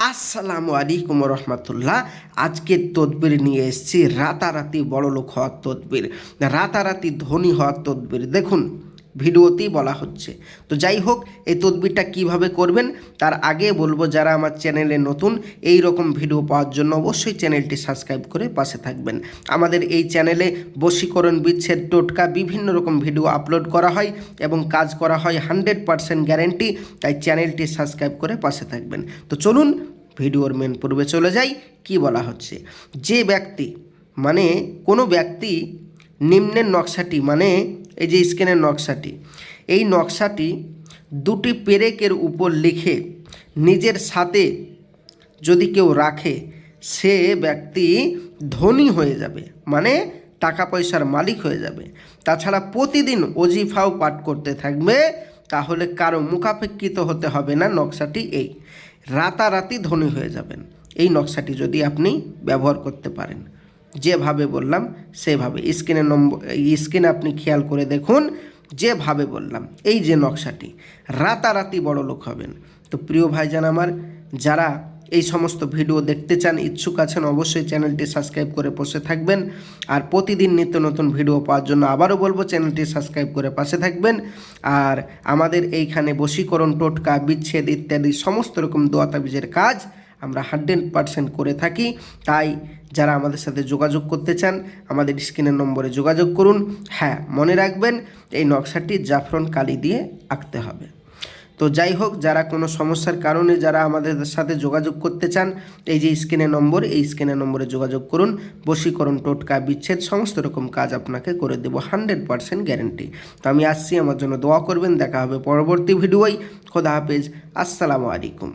আসসালামু আলাইকুম রহমতুল্লাহ। আজকের তদবির নিয়ে এসেছি রাতারাতি বড়লোক হওয়ার তদবির, রাতারাতি ধনী হওয়ার তদবির। দেখুন ভিডিওতেই বলা হচ্ছে। তো যাই হোক, এই তদবিরটা কিভাবে করবেন তার আগে বলবো, যারা আমার চ্যানেলে নতুন এই রকম ভিডিও পাওয়ার জন্য অবশ্যই চ্যানেলটি সাবস্ক্রাইব করে পাশে থাকবেন। আমাদের এই চ্যানেলে বশীকরণ, বিচ্ছেদ, টোটকা বিভিন্ন রকম ভিডিও আপলোড করা হয় এবং কাজ করা হয় 100% গ্যারেন্টি। তাই চ্যানেলটি সাবস্ক্রাইব করে পাশে থাকবেন। তো চলুন ভিডিওর মেন পূর্বে চলে যাই। কি বলা হচ্ছে, যে ব্যক্তি কোনো ব্যক্তি নিম্নের নকশাটি এই যে স্ক্রিনের নকশাটি, এই নকশাটি দুটি পেরেকের উপর লিখে নিজের সাথে যদি কেউ রাখে, সে ব্যক্তি ধনী হয়ে যাবে, টাকা পয়সার মালিক হয়ে যাবে। তাছাড়া প্রতিদিন ওজিফাও পাঠ করতে থাকবে, তাহলে কারো মুখাপেক্ষিত হতে হবে না। নকশাটি এই, রাতারাতি ধনী হয়ে যাবেন এই নকশাটি যদি আপনি ব্যবহার করতে পারেন। যেভাবে বললাম সেভাবে স্ক্রিনে আপনি খেয়াল করে দেখুন, যেভাবে বললাম এই যে নকশাটি, রাতারাতি বড় লোক হবেন। তো প্রিয় ভাইজান আমার, যারা এই সমস্ত ভিডিও দেখতে চান, ইচ্ছুক আছেন, অবশ্যই চ্যানেলটি সাবস্ক্রাইব করে পাশে থাকবেন। আর প্রতিদিন নিত্য নতুন ভিডিও পাওয়ার জন্য আবারও বলবো, চ্যানেলটি সাবস্ক্রাইব করে পাশে থাকবেন। আর আমাদের এইখানে বশীকরণ, টোটকা, বিচ্ছেদ ইত্যাদি সমস্ত রকম দোয়া তাবিজের কাজ আমরা 100% করে থাকি। তাই যারা আমাদের সাথে যোগাযোগ করতে চান, আমাদের স্ক্রিনের নম্বরে যোগাযোগ করুন। হ্যাঁ, মনে রাখবেন এই নকশাটি জাফরান কালি দিয়ে আঁকতে হবে। তো যাই হোক, যারা কোনো সমস্যার কারণে যারা আমাদের সাথে যোগাযোগ করতে চান, এই যে স্ক্রিনের নম্বর, এই স্ক্রিনের নম্বরে যোগাযোগ করুন। বশীকরণ, টোটকা, বিচ্ছেদ সমস্ত রকম কাজ আপনাকে করে দেবো 100% গ্যারেন্টি। তো আমি আসছি, আমার জন্য দোয়া করবেন। দেখা হবে পরবর্তী ভিডিওয়। খোদা হাফেজ, আসসালামু আলাইকুম।